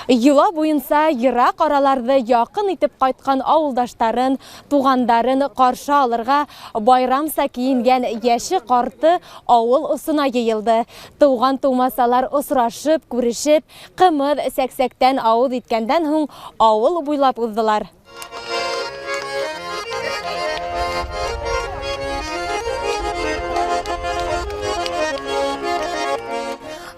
Йыла буенса йырақ араларды якын итеп кайткан авылдаштарын, тугандарын каршы алырга байрамса кийингән яши карты авыл усына йыелды. Туган-тумасалар осрашып, күрешеп, кымыз сәксәктән авыз иткәндән һуң авыл буйлап уздылар.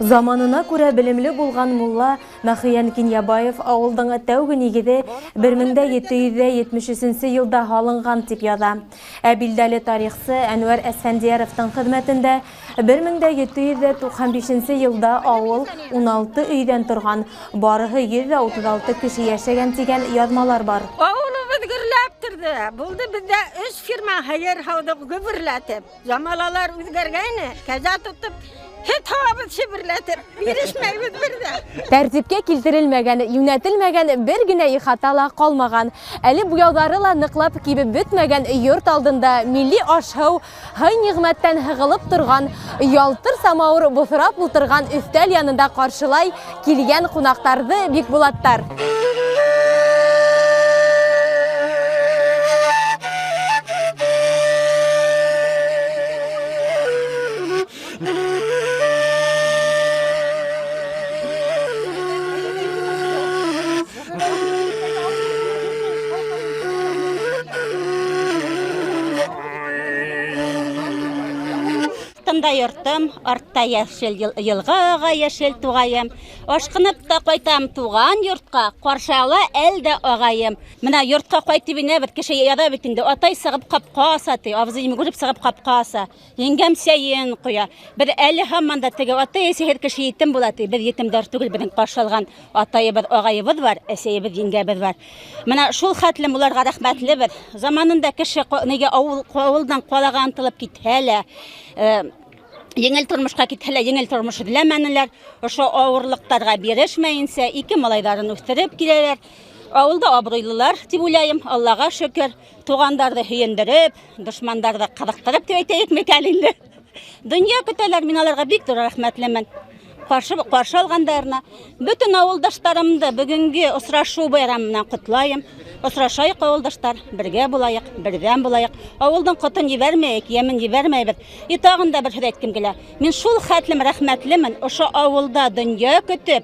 Заманына күрә белемле булган мулла Мәхиян Кинябаев авылдың тәүге нигезе 1773 елда һалынган дип яза. Ә билдәле тарихчы Әнвәр Әсфәндияровтың хезмәтендә 1795 елда авыл 16 өйдән торган, барыһы 136 кеше яшәгән дигән язмалар бар. Авылыбыз гөрләп торды. Булды бездә 3 фирма хәер һаудык гөберләтеп. Заманалар үзгәргәне, кәзә тотып Хетабыз шиберләтер, бирешмәйбез бердә. Тәртипкә килтерелмәгән, юнәтелмәгән бер генә ихатала калмаган. Әле буяулары ла ныклап кибеп бетмәгән йорт алдында милли аш-һау, һай-нигъмәттән һыгылып торган, ялтыр самавыр бусырап утырган өстәл янында каршылай килгән кунактарды Бикбулаттар. Артымда йортым, артта яшел йылгыга яшел тугаем. Ашкынып та кайтам туган йортка, каршала әлдә агайым. Менә йортка кайтып инә бер кеше яда бит инде. Атай сыгып капка асаты, абзыйым күреп сыгып капка аса. Йенгәм сәен куя. Бер әле һаман да теге атай сихер кеше етем була ди. Без етемдәр түгел, безнең каршылган атайыбыз, агайыбыз бар, әсәебез, йенгәбез бар. Менә шул хәтлем уларга рәхмәтлебез. Заманында кеше нигә авылдан калаган тылып китһәлә, Еңел тормышка китһәләр, еңел тормыш эзләмәнеләр. Ошо авырлыктарга бирешмәенсә, ике малайдарын үстереп киләләр. Авылда абруйлылар дип уйлайым, Аллага шөкер. Тугандарды һөендереп, дошмандарды кырыктырып дип әйтәйек микән инде. Дөнья көтәләр, мин аларга бик зур рәхмәтлемен. Каршы алгандарына. Бүтән авылдаштарымды бүгенге осрашу байрамына котлайым. Осрашайык авылдаштар, бергә булайык, бердән булайык. Авылдан котын җибәрмәйек, ямен җибәрмәйбез. Тагында бер әйткем килә. Мин шул хәтлем рәхмәтлемен ошо авылда дөнья көтеп,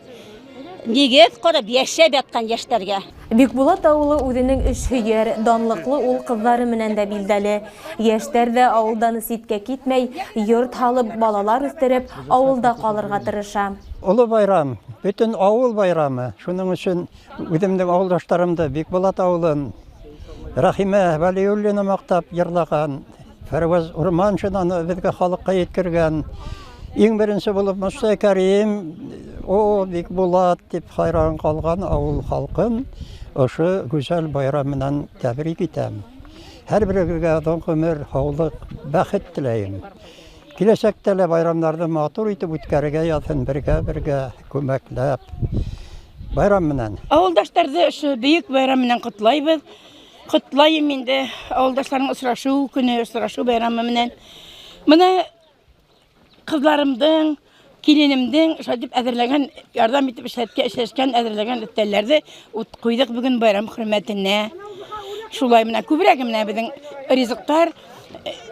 нигез корып яшәп яткан яшьләргә. Бикбулат авылы үзенең эш һөяр, данлыклы ул кызлары менән дә билдәле. Яшьләр дә авылдан ситкә китмәй, йорт халып, балалар үстереп, авылда калырга тырыша. Улы байрам, бүтән авыл байрамы. Шуның өчен үземнең авылдашларымды Бикбулат авылын Рахима Вәлиуллина мактап йырлаган, Фәрваз Урманшинаны безгә халыкка yetkергән. Иң беренче булып Муса Кәрим, Бикбулат дип хайран калган авыл халкын ошо гүзәл байрам менән тәбрик итәм. Һәр берегезгә оҙон гомер, һаулык, бәхет теләйем. Киләсәктә лә байрамнарны матур итеп үткәрергә язсын, бергә күмәкләп. Байрам менән. Авылдаштарҙы ошо бөйөк байрам менән котлайбыҙ. Котлайым инде авылдашларның осрашу көне, осрашу байрамы менән. Менә кызларымдың, киленемдең шадип әзерләгән, ярдәм итеп эшләшкән әзерләгән өстәлләрҙе ҡуйҙыҡ бөгөн байрам хөрмәтенә. Шулай менә күберәге менә безнең ризыҡтар,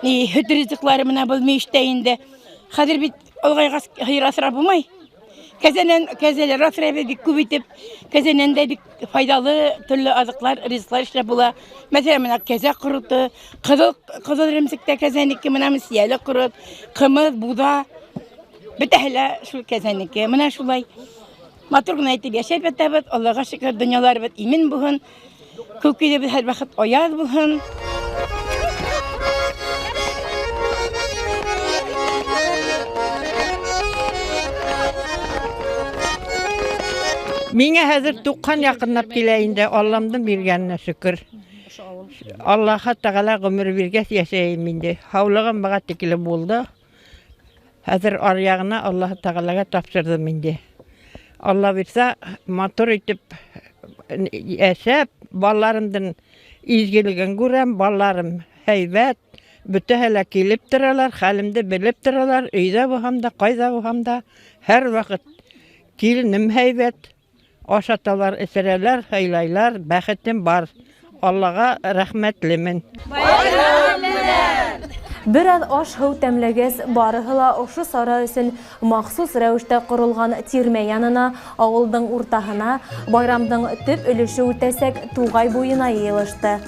һөт ризыҡлары менә был мейештә инде. Хәҙер бит олғайғас һыйыр аҫрап булмай. Кәзәләр аҫрайбыҙ бик күп итеп, кәзәнән дә бик файдалы төрлө аҙыҡлар, ризыҡлар эшләп була. Мәҫәлән, менә кәзә ҡорото, ҡыҙыл ремсектә кәзәнеке, менә мисиәле ҡорот, ҡымыҙ, буда, бөтәһе лә шул кәзәнеке. Менә шулай матур гына итеп йәшәп ятабыҙ. Аллаға шөкөр, донъяларыбыҙ имен булһын, күк йөҙөбөҙ һәр ваҡыт аяҙ булһын. Миңә хәзер 90 якынлап килә инде, Алламдың биргәненә шөкөр. Аллаһа Тәгалә гомер биргәс яшәйем инде. Һаулыгым быға тикеле булды. Хәзер аръягына Аллаһа Тәгаләгә тапшырдым инде. Алла бирсә, матур итеп яшәп, балаларымдың изгелеген күрәм, балаларым һәйбәт, бөтәһе лә килеп торалар, хәлемде белеп торалар, өйдә булһам да, ҡайҙа булһам да, һәр ваҡыт киленем һәйбәт. ашаталар, эсерәләр, хәйлайлар, бәхетем бар. Аллага рәхмәтлемен. Бер аҙ аш һыу тәмләгәс, барыһы ла ошо сара өсөн махсус рәвештә ҡоролған тирмә янына, ауылдың уртаһына, байрамдың төп өлөшө үтәсәк туғай буйына йыйылышты.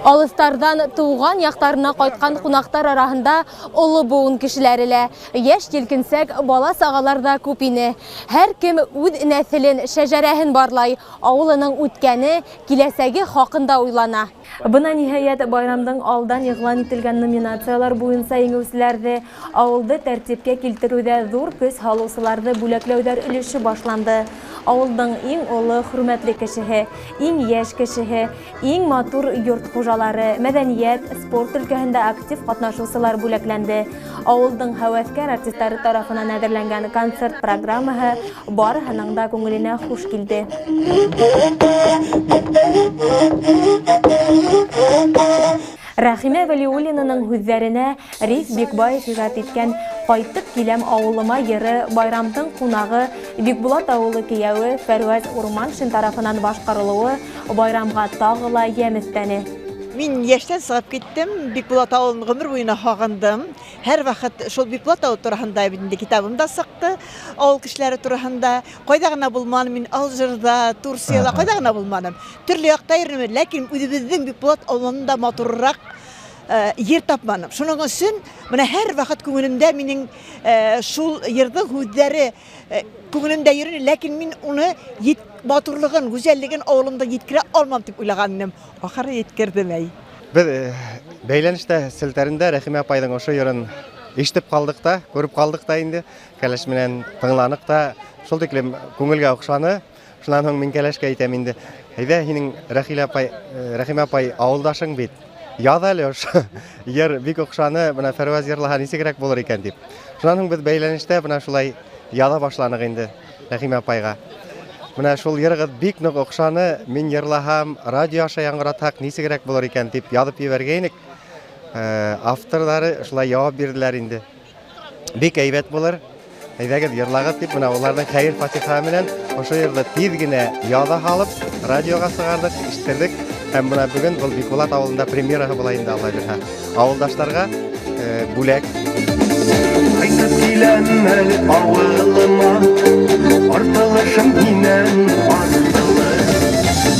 Алыстардан туған яқтарына ҡайтҡан ҡунаҡтар араһында оло быуын кешеләре лә, йәш елкенсәк бала сағалар да күп ине. Һәр кем үҙ нәҫелен, шәжәрәһен барлай, ауылының үткәне, киләсәге хаҡында уйлана. Бына ниһайәт байрамдың алдан иғлан ителгән номинациялар буйынса еңеүселәрҙе, ауылды тәртипкә килтереүҙә ҙур көс һалыусыларҙы бүләкләүҙәр өлөшө башланды. Ауылдың иң оло хөрмәтле кешеһе, иң йәш кешеһе, иң матур йорт хужалары, мәҙәниәт, спорт өлкәһендә актив ҡатнашыусылар бүләкләнде. Ауылдың һәүәҫкәр артистары тарафынан әҙерләнгән концерт программаһы барыһының да күңеленә хуш килде. Рәхимә Вәлиуллинаның һүҙҙәренә Риф Бикбаев иғат иткән «Ҡайтып киләм ауылыма» йыры байрамдың ҡунағы Бикбулат ауылы кейәүе Фәрүәз Урманшин тарафынан башҡарылыуы байрамға тағы ла йәм өҫтәне. Мин йәштән сығып киттем, Бикбулат ауылын ғүмер буйына һағындым. Һәр ваҡыт шул Бикбулат ауылы тураһында инде китабым да сыҡты. Ауыл кешеләре тураһында ҡайҙа ғына булманым мин, Алжирҙа, Турцияла, ҡайҙа ғына булманым. Төрлө яҡта йөрөнөм, ләкин үҙебеҙҙең Бикбулат ауылында матурыраҡ ер тапманым. Шуның өсөн менә һәр ваҡыт күңелемдә минең шул йырҙың һүҙҙәре күңелемдә йөрөнө, ләкин мин уны матурлығын, гүзәллеген ауылымда еткерә алмам дип уйлаған идем. Ахыры еткердем әй. Без бәйләнештә селтәрендә Рәхимә апайның ошо йырын ишетеп калдык та, күреп калдык та инде. Кәләш менән тыңланык та, шул тиклем күңелгә охшаны. Шунан һуң мин Кәләшкә әйтәм инде. Әйдә, һинең Рәхимә апай авылдашың бит. Яҙ әле ошо йыр бик охшаны, бына Фәрүәз йырлаһа нисегерәк булыр икән дип. Шунан һуң без бәйләнештә бына шулай яҙа башланык инде Рәхимә апайға. Менә шул йырығыҙ бик ныҡ оҡшаны, мин йырлаһам, радио аша яңғыратһаҡ нисегерәк булыр икән тип яҙып ебәргәйнек. Авторҙары шулай яуап бирҙеләр инде. Бик әйбәт булыр. Әйҙәгеҙ йырлағыҙ дип, менә уларҙың хәйер-фатиха менән ошо йырҙы тиҙ генә яҙа һалып, радиоға сығарҙык, ишеттерҙек. Һәм бына бөгөн был Бикбулат ауылында премьераһы була инде, Алла бирһә. Ауылдаштарға бүләк. Ҡайтып киләм әле ауылыма, артылышым һинән артылы.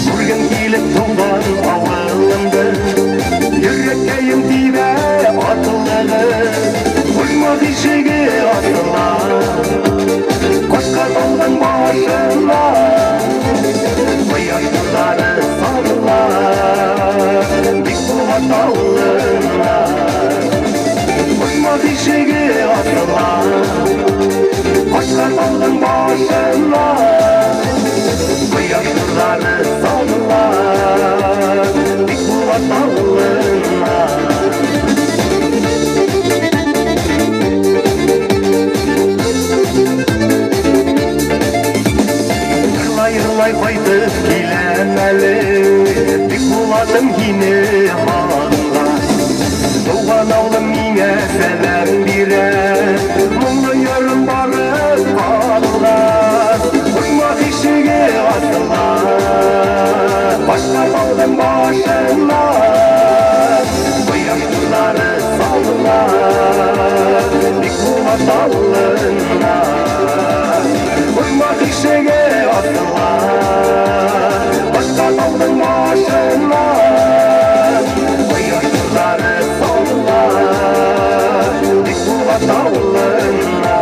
Күргем килеп тыуған ауылымды, йөрәккәйем тибә атылығы. Ҡушмаҡ ишеге асыла, ҡашҡа тауҙың башына, ҡояш нурҙары сағыла, Бикбулат ауылына. Ҡушмаҡ ишеге асыла, ҡашҡа тауҙың башына, ҡояш нурҙары сағыла, Бикбулат ауылына. Йырлай ҡайтып киләм әле, Бикбулатым һине һағынға. Тыуған ауылым миңә сәләм бирә, моңло йырым барып ҡалыла. Ҡушмаҡ ишеге асыла, ҡашҡа тауҙың башына, ҡояш нурҙары сағыла, Бикбулат ауылына. Ҡушмаҡ ишеге асыла, ҡашҡа тауҙың башына, ҡояш нурҙары сағыла, Бикбулат ауылына.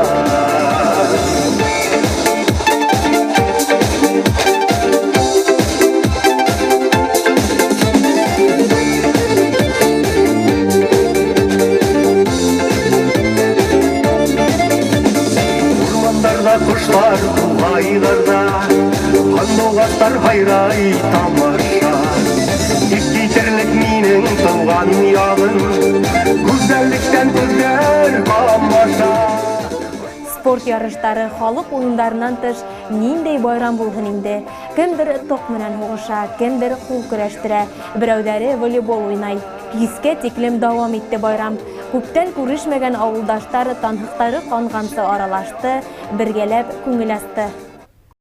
Ҡоштар туғайҙарҙа, ҡандуғастар һайрай тамаша. Тик китерлек минең тыуған яғым, гүзәллектән күҙҙәр ҡамаша. Спорт ярыштары халыҡ уйындарынан тыш ниндәй байрам булһын инде. Кемдер тоҡ менән һуғыша, кемдер ҡул көрәштерә, берәүҙәре волейбол уйнай. Киске тиклем дәвам итте байрам. Күптән күрешмәгән авылдаштар танһыктары кангансы аралашты, бергәләп күңел асты.